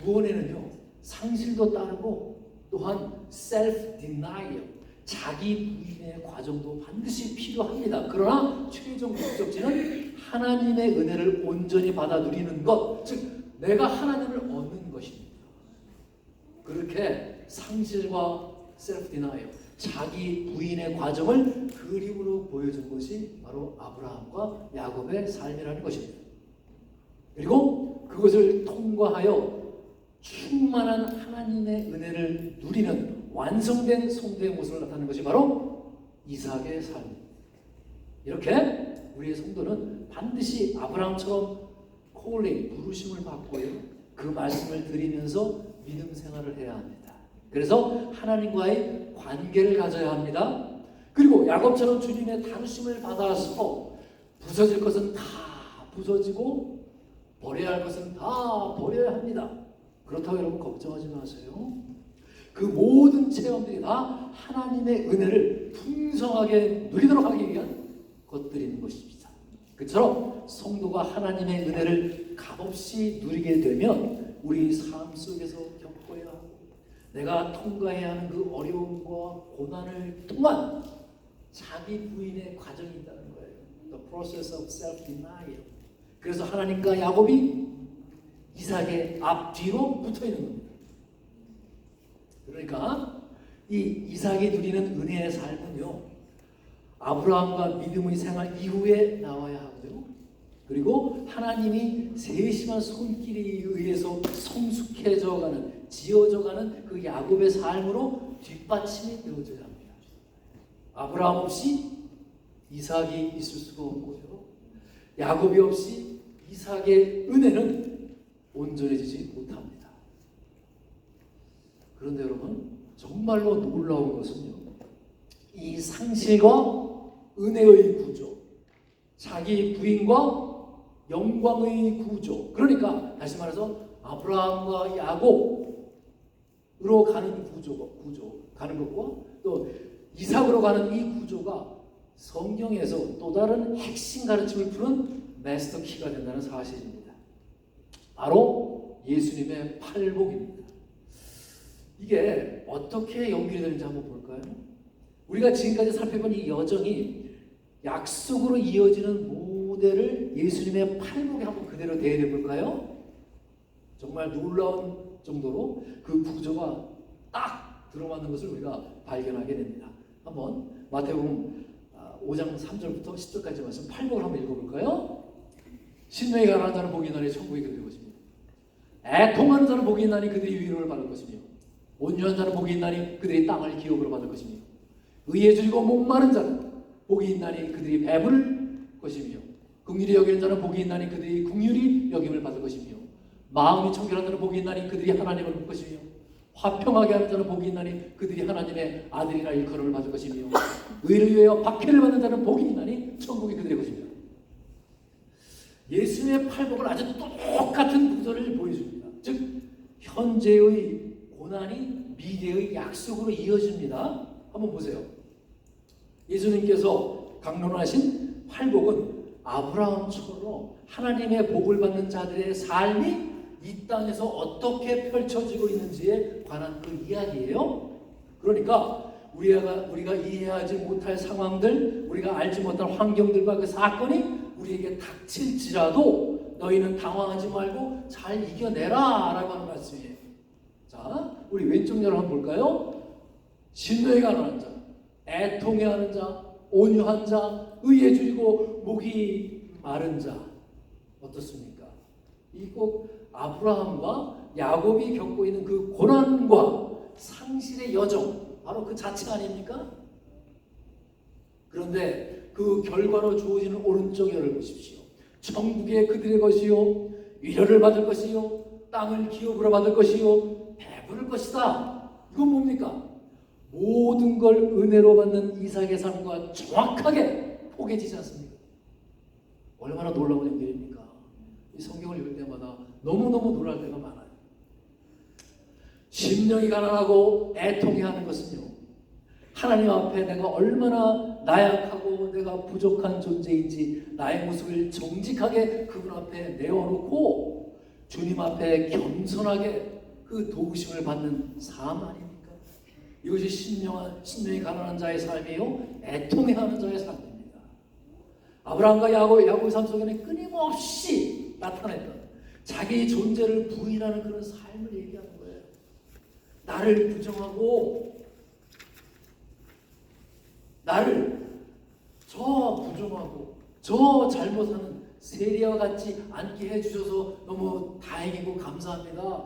구원에는요 상실도 따르고 또한 self-denial, 자기 부인의 과정도 반드시 필요합니다. 그러나 최종 목적지는 하나님의 은혜를 온전히 받아 누리는 것, 즉 내가 하나님을 얻는 것입니다. 그렇게 상실과 self-denial, 자기 부인의 과정을 그림으로 보여준 것이 바로 아브라함과 야곱의 삶이라는 것입니다. 그리고 그것을 통과하여 충만한 하나님의 은혜를 누리는 완성된 성도의 모습을 나타내는 것이 바로 이삭의 삶입니다. 이렇게 우리의 성도는 반드시 아브라함처럼 콜링, 부르심을 받고요. 그 말씀을 드리면서 믿음 생활을 해야 합니다. 그래서 하나님과의 관계를 가져야 합니다. 그리고 야곱처럼 주님의 다루심을 받아서 부서질 것은 다 부서지고 버려야 할 것은 다 버려야 합니다. 그렇다고 여러분 걱정하지 마세요. 그 모든 체험들이 다 하나님의 은혜를 풍성하게 누리도록 하기 위한 것들인 것입니다. 그처럼 성도가 하나님의 은혜를 값없이 누리게 되면 우리 삶 속에서 겪어야 하고 내가 통과해야 하는 그 어려움과 고난을 통한 자기 부인의 과정이 있다는 거예요. The process of self-denial. 그래서 하나님과 야곱이 이삭의 앞뒤로 붙어 있는 겁니다. 그러니까 이 이삭이 누리는 은혜의 삶은요, 아브라함과 믿음의 생활 이후에 나와야 하고요. 그리고 하나님이 세심한 손길에 의해서 성숙해져가는, 지어져가는 그 야곱의 삶으로 뒷받침이 되어져야 합니다. 아브라함 없이 이삭이 있을 수가 없고요. 야곱이 없이 이삭의 은혜는 온전해지지 못합니다. 그런데 여러분, 정말로 놀라운 것은요, 이 상실과 은혜의 구조, 자기 부인과 영광의 구조, 그러니까 다시 말해서 아브라함과 야곱으로 가는 구조 가는 것과 또 이삭으로 가는 이 구조가 성경에서 또 다른 핵심 가르침을 푸는 마스터 키가 된다는 사실입니다. 바로 예수님의 팔복입니다. 이게 어떻게 연결이 되는지 한번 볼까요? 우리가 지금까지 살펴본 이 여정이 약속으로 이어지는 모델을 예수님의 팔복에 한번 그대로 대입해 볼까요? 정말 놀라운 정도로 그 구조가 딱 들어맞는 것을 우리가 발견하게 됩니다. 한번 마태복음 5장 3절부터 10절까지 말씀 팔복을 한번 읽어볼까요? 신명에 가난한 자는 복이 있나니 천국이 그들의 것입니다. 애통하는 자는 복이 있나니 그들이 위로를 받을 것이며 온유한 자는 복이 있나니 그들이 땅을 기업으로 받을 것이며 의에 줄이고 목마른 자는 복이 있나니 그들이 배부를 것이며 긍휼히 여기는 자는 복이 있나니 그들이 긍휼히 여김을 받을 것이며 마음이 청결한 자는 복이 있나니 그들이 하나님을 볼 것이며 화평하게 하는 자는 복이 있나니 그들이 하나님의 아들이라 일컬음을 받을 것이며 의를 위하여 박해를 받는 자는 복이 있나니 천국이 그들의 것입니다. 예수님의 팔복을 아주 똑같은 구조를 보여줍니다. 즉 현재의 고난이 미래의 약속으로 이어집니다. 한번 보세요. 예수님께서 강론하신 팔복은 아브라함처럼 하나님의 복을 받는 자들의 삶이 이 땅에서 어떻게 펼쳐지고 있는지에 관한 그 이야기예요. 그러니까 우리가 이해하지 못할 상황들, 우리가 알지 못할 환경들과 그 사건이 우리에게 닥칠지라도 너희는 당황하지 말고 잘 이겨내라 라고 하는 말씀이에요. 자, 우리 왼쪽 열 한번 볼까요? 신뢰에 가난한 자, 애통해하는 자, 온유한 자, 의에 줄이고 목이 마른 자. 어떻습니까? 이 꼭 아브라함과 야곱이 겪고 있는 그 고난과 상실의 여정, 바로 그 자체 아닙니까? 그런데 그 결과로 주어지는 오른쪽 열을 보십시오. 천국의 그들의 것이요, 위로를 받을 것이요, 땅을 기업으로 받을 것이요, 배부를 것이다. 이건 뭡니까? 모든 걸 은혜로 받는 이삭의 삶과 정확하게 포개지지 않습니까? 얼마나 놀라운 연결입니까? 이 성경을 읽을 때마다 너무너무 놀랄 때가 많아요. 심령이 가난하고 애통해하는 것은요, 하나님 앞에 내가 얼마나 나약하고 내가 부족한 존재인지 나의 모습을 정직하게 그분 앞에 내어놓고 주님 앞에 겸손하게 그 도우심을 받는 삶 아닙니까? 이것이 심령이 가난한 자의 삶이요, 애통해하는 자의 삶입니다. 아브라함과 야곱의 삶 속에는 끊임없이 나타냈던 자기 존재를 부인하는 그런 삶을 얘기하는 거예요. 나를 부정하고 나를 저 부정하고 저 잘못하는 세리와 같지 않게 해주셔서 너무 다행이고 감사합니다.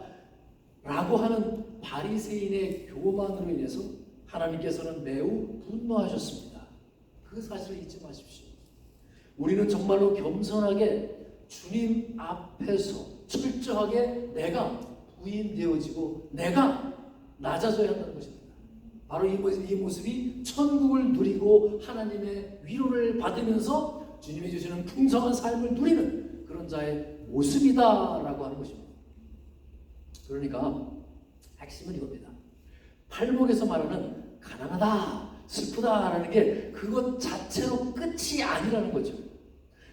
라고 하는 바리새인의 교만으로 인해서 하나님께서는 매우 분노하셨습니다. 그 사실을 잊지 마십시오. 우리는 정말로 겸손하게 주님 앞에서 철저하게 내가 부인되어지고 내가 낮아져야 한다는 것입니다. 바로 이 모습이 천국을 누리고 하나님의 위로를 받으면서 주님이 주시는 풍성한 삶을 누리는 그런 자의 모습이다라고 하는 것입니다. 그러니까 핵심은 이겁니다. 팔복에서 말하는 가난하다, 슬프다라는 게 그것 자체로 끝이 아니라는 거죠.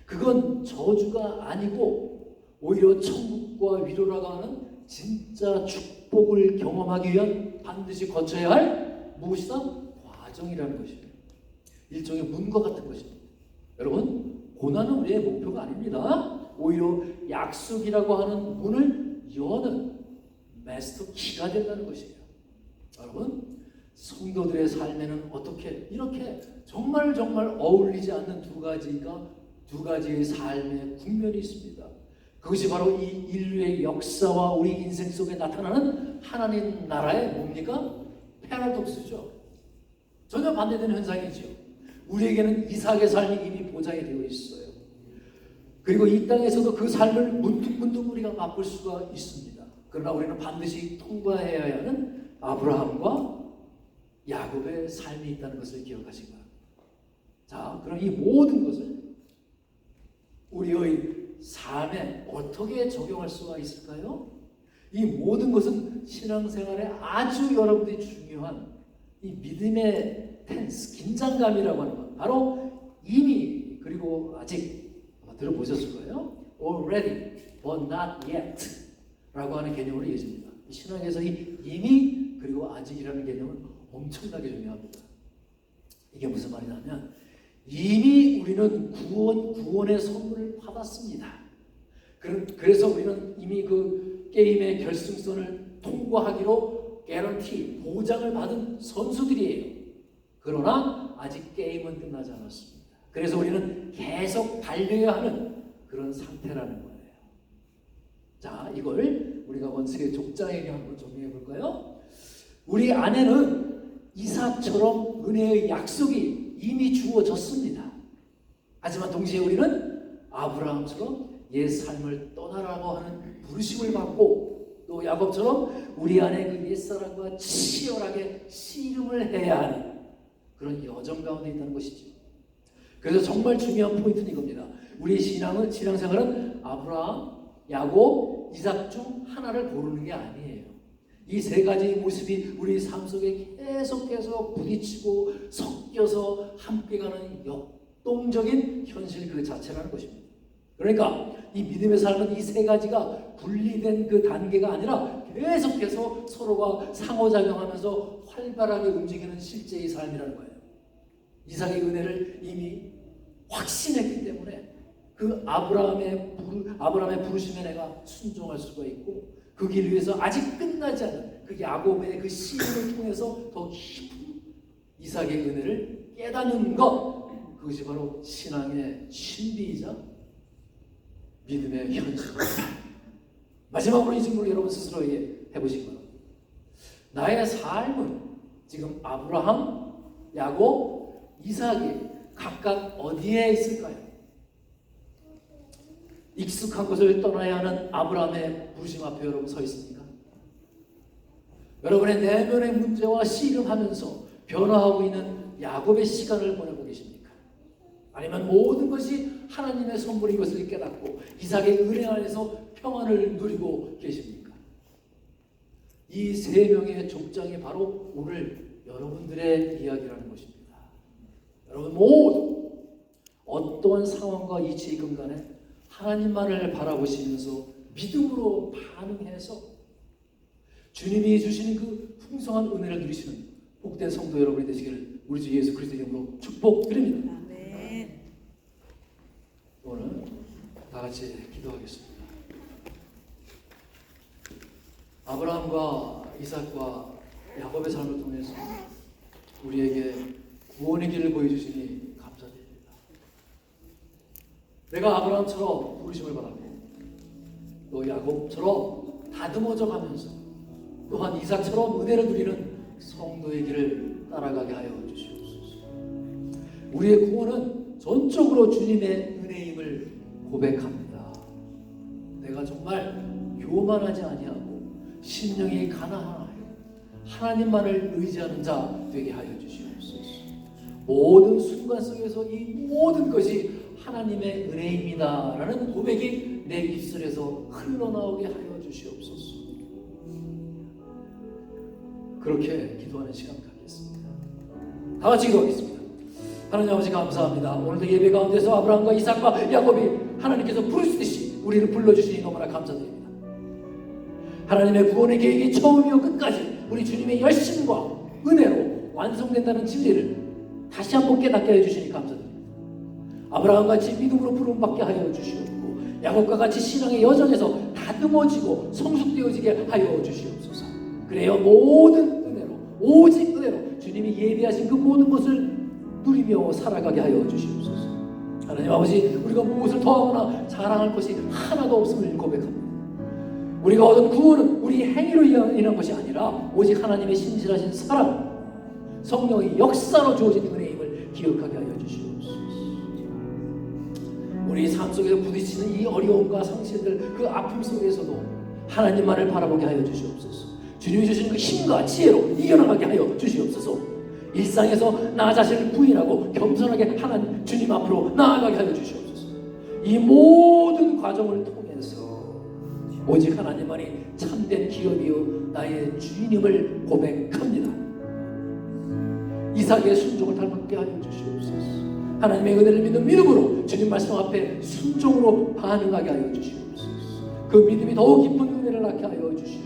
그건 저주가 아니고 오히려 천국과 위로라고 하는 진짜 축복을 경험하기 위한 반드시 거쳐야 할 무엇이다? 과정이라는 것입니다. 일종의 문과 같은 것입니다. 여러분, 고난은 우리의 목표가 아닙니다. 오히려 약속이라고 하는 문을 여는 마스터 키가 된다는 것이에요. 여러분, 성도들의 삶에는 어떻게 이렇게 정말 어울리지 않는 두 가지의 삶의 국면이 있습니다. 그것이 바로 이 인류의 역사와 우리 인생 속에 나타나는 하나님 나라의 뭡니까? 패러독스죠. 전혀 반대되는 현상이죠. 우리에게는 이삭의 삶이 이미 보장이 되어 있어요. 그리고 이 땅에서도 그 삶을 문득문득 우리가 맛볼 수가 있습니다. 그러나 우리는 반드시 통과해야 하는 아브라함과 야곱의 삶이 있다는 것을 기억하시기 바랍니다. 자, 그럼 이 모든 것을 우리의 삶에 어떻게 적용할 수가 있을까요? 이 모든 것은 신앙생활에 아주 여러분들이 중요한 이 믿음의 텐스, 긴장감이라고 하는 것. 바로 이미 그리고 아직 아마 들어보셨을 거예요. Already, but not yet 라고 하는 개념으로 이어집니다. 신앙에서 이 이미 그리고 아직이라는 개념은 엄청나게 중요합니다. 이게 무슨 말이냐면 이미 우리는 구원의 선물을 받았습니다. 그래서 우리는 이미 그 게임의 결승선을 통과하기로 개런티, 보장을 받은 선수들이에요. 그러나 아직 게임은 끝나지 않았습니다. 그래서 우리는 계속 달려야 하는 그런 상태라는 거예요. 자, 이걸 우리가 원수의 족장에게 한번 정리해 볼까요? 우리 안에는 이삭처럼 은혜의 약속이 이미 주어졌습니다. 하지만 동시에 우리는 아브라함처럼 옛 삶을 떠나라고 하는 부르심을 받고 또 야곱처럼 우리 안에 그 옛사람과 치열하게 씨름을 해야 하는 그런 여정 가운데 있다는 것이죠. 그래서 정말 중요한 포인트는 이겁니다. 우리 신앙생활은 아브라함, 야곱, 이삭 중 하나를 고르는 게 아니에요. 이 세 가지 모습이 우리 삶 속에 계속해서 부딪히고 섞여서 함께 가는 역동적인 현실 그 자체라는 것입니다. 그러니까 이 믿음의 삶은 이 세 가지가 분리된 그 단계가 아니라 계속해서 서로가 상호작용하면서 활발하게 움직이는 실제의 삶이라는 거예요. 이삭의 은혜를 이미 확신했기 때문에 그 아브라함의 부르심에 내가 순종할 수가 있고 그 길 위에서 아직 끝나지 않은 그 야곱의 그 시름을 통해서 더 깊은 이삭의 은혜를 깨닫는 것, 그것이 바로 신앙의 신비이자 믿음의 현실입니다. 마지막으로 이 질문을 여러분 스스로 해보시기 바랍니다. 나의 삶은 지금 아브라함, 야곱, 이삭이 각각 어디에 있을까요? 익숙한 곳을 떠나야 하는 아브라함의 부르심 앞에 여러분 서 있습니까? 여러분의 내면의 문제와 씨름하면서 변화하고 있는 야곱의 시간을 보내고 계십니까? 아니면 모든 것이 하나님의 선물인 것을 깨닫고 이삭의 은혜 안에서 평안을 누리고 계십니까? 이 세 명의 족장이 바로 오늘 여러분들의 이야기라는 것입니다. 여러분 모두 어떠한 상황과 이치이건 간에 하나님만을 바라보시면서 믿음으로 반응해서 주님이 주시는 그 풍성한 은혜를 누리시는 복된 성도 여러분이 되시기를 우리 주 예수 그리스도의 이름으로 축복드립니다.
아멘.
오늘 다 같이 기도하겠습니다. 아브라함과 이삭과 야곱의 삶을 통해서 우리에게 구원의 길을 보여주시니 감사드립니다. 내가 아브라함처럼 부르심을 받았고 또 야곱처럼 다듬어져 가면서 또한 이삭처럼 은혜를 누리는 성도의 길을 따라가게 하여 주시옵소서. 우리의 구원은 전적으로 주님의 은혜임을 고백합니다. 내가 정말 교만하지 아니하고 심령이 가난하여 하나님만을 의지하는 자 되게 하여 주시옵소서. 모든 순간 속에서 이 모든 것이 하나님의 은혜입니다라는 고백이 내 입술에서 흘러나오게 하여 주시옵소서. 그렇게 기도하는 시간 갖겠습니다. 다 같이 기도하겠습니다. 하나님 아버지 감사합니다. 오늘도 예배 가운데서 아브라함과 이삭과 야곱이 하나님께서 부르시듯이 우리를 불러주시니 너무나 감사드립니다. 하나님의 구원의 계획이 처음이요 끝까지 우리 주님의 열심과 은혜로 완성된다는 진리를 다시 한번 깨닫게 해주시니 감사드립니다. 아브라함같이 믿음으로 부름받게 하여 주시옵고 야곱과 같이 신앙의 여정에서 다듬어지고 성숙되어지게 하여 주시옵소서. 그래요 모든 은혜로 오직 은혜로 주님이 예비하신 그 모든 것을 누리며 살아가게 하여 주시옵소서. 하나님 아버지 우리가 무엇을 더하거나 자랑할 것이 하나도 없음을 고백합니다. 우리가 얻은 구원은 우리 행위로 인한 것이 아니라 오직 하나님의 신실하신 사랑 성령의 역사로 주어진 은혜임을 기억하게 하여 주시옵소서. 우리 삶 속에서 부딪히는 이 어려움과 상실들 그 아픔 속에서도 하나님만을 바라보게 하여 주시옵소서. 주님이 주시는 그 힘과 지혜로 이겨나가게 하여 주시옵소서. 일상에서 나 자신을 부인하고 겸손하게 하나님 주님 앞으로 나아가게 하여 주시옵소서. 이 모든 과정을 통해서 오직 하나님만이 참된 기업이요 나의 주인임을 고백합니다. 이삭의 순종을 닮게 하여 주시옵소서. 하나님의 은혜를 믿는 믿음으로 주님 말씀 앞에 순종으로 반응하게 하여 주시옵소서. 그 믿음이 더욱 깊은 은혜를 낳게 하여 주시옵소서.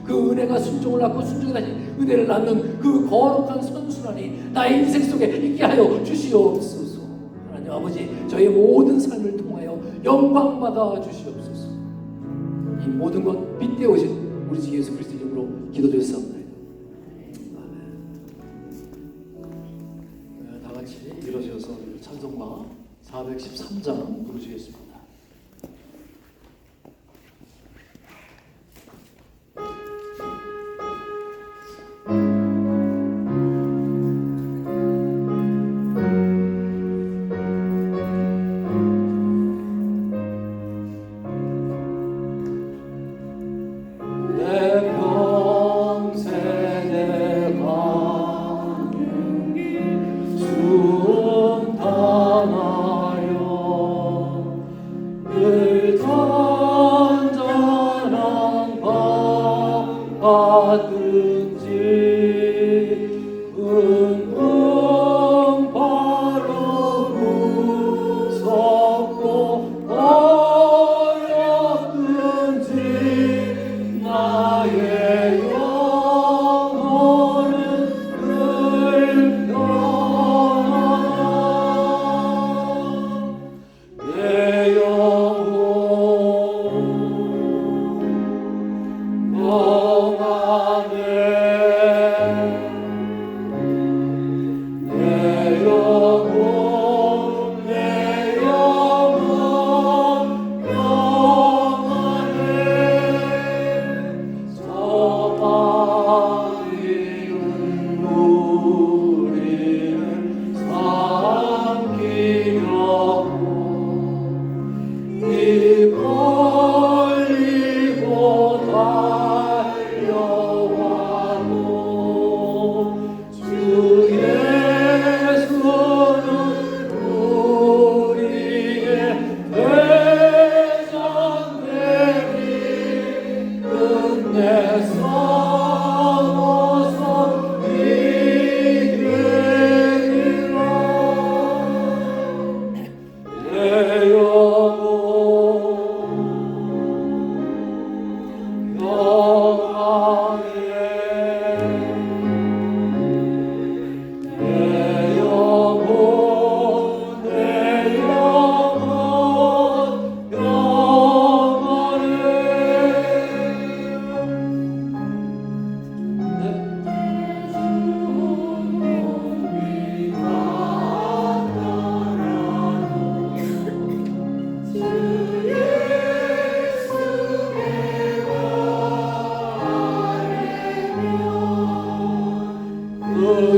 그 은혜가 순종을 낳고 순종이 다시 은혜를 낳는 그 거룩한 선순환이 나의 인생 속에 있게 하여 주시옵소서. 하나님 아버지 저의 모든 삶을 통하여 영광 받아 주시옵소서. 이 모든 것 빗대오신 우리 주 예수 그리스도 이름으로 기도드렸사옵나이다. 아멘. 다 같이 일어서서 찬송가 413장 부르시겠습니다.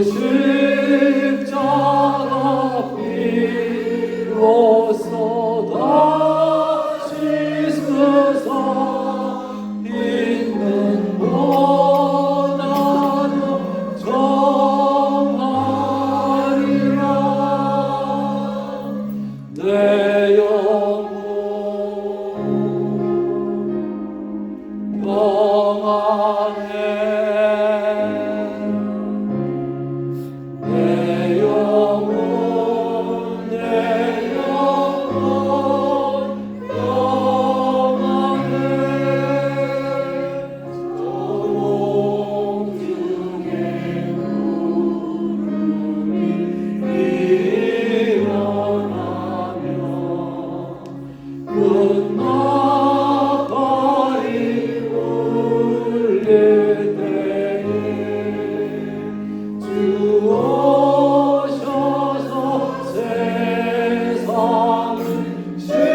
십자가 비로소 다시 서서 있는 고난을 정하리라. 내 영혼 평안해. 내 영혼 평안해. 조목 중에 구름이 일어나며 끝나발이 울릴 때에 주 오셔서 세상을 심판해도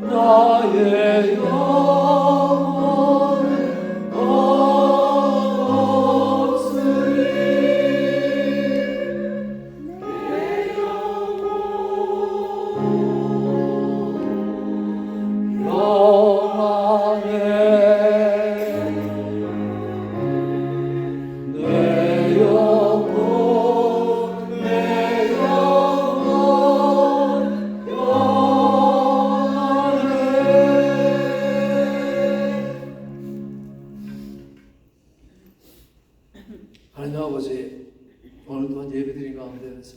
나의 영혼은 없으리. 평안해. 내 영혼 평안해. 하나님 아버지, 오늘 또한 예배드린 가운데에서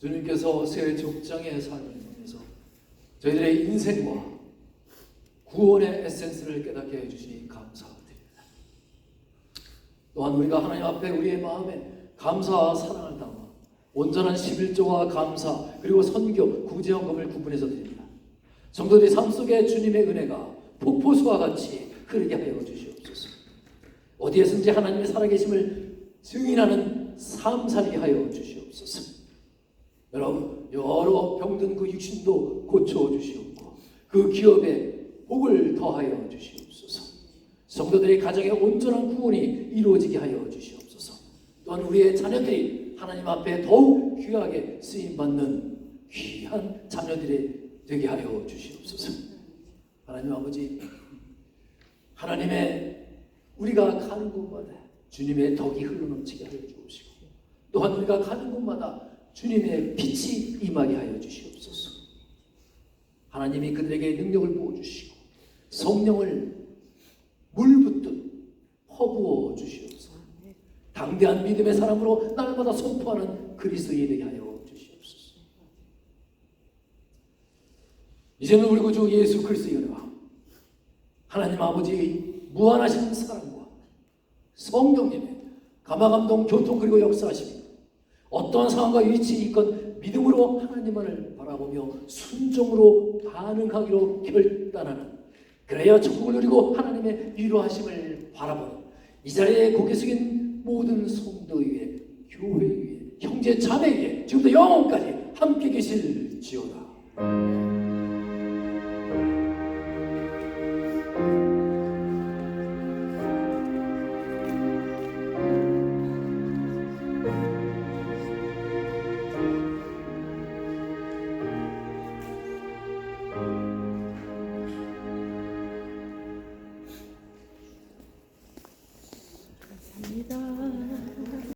주님께서 새 족장의 삶을 통해서 저희들의 인생과 구원의 에센스를 깨닫게 해주시니 감사드립니다. 또한 우리가 하나님 앞에 우리의 마음에 감사와 사랑을 담아 온전한 11조와 감사 그리고 선교, 구제헌금을 구분해서 드립니다. 성도들의 삶 속에 주님의 은혜가 폭포수와 같이 흐르게 하여 주시옵소서. 어디에선지 하나님의 살아계심을 증인하는 삶 살게 하여 주시옵소서. 여러분, 여러 병든 그 육신도 고쳐주시옵고 그 기업에 복을 더하여 주시옵소서. 성도들의 가정에 온전한 구원이 이루어지게 하여 주시옵소서. 또한 우리의 자녀들이 하나님 앞에 더욱 귀하게 쓰임받는 귀한 자녀들이 되게 하여 주시옵소서. 하나님 아버지, 하나님의 우리가 가는 곳마다 주님의 덕이 흘러넘치게 하여 주시고 또한 우리가 가는 곳마다 주님의 빛이 임하게 하여 주시옵소서. 하나님이 그들에게 능력을 부어주시고 성령을 물붓듯 퍼부어 주시옵소서. 당대한 믿음의 사람으로 날마다 선포하는 그리스도인이 되게 하여 주시옵소서. 이제는 우리 구주 예수 그리스도의 은혜와 하나님 아버지의 무한하신 사랑과 성령님의 감화감동 교통 그리고 역사하심이 어떠한 상황과 위치에 있건 믿음으로 하나님만을 바라보며 순종으로 반응하기로 결단하는, 그래야 천국을 누리고 하나님의 위로하심을 바라보는 이 자리에 고개 숙인 모든 성도 위에, 교회 위에, 형제 자매 위에 지금부터 영원까지 함께 계실지어다.
감사합니다.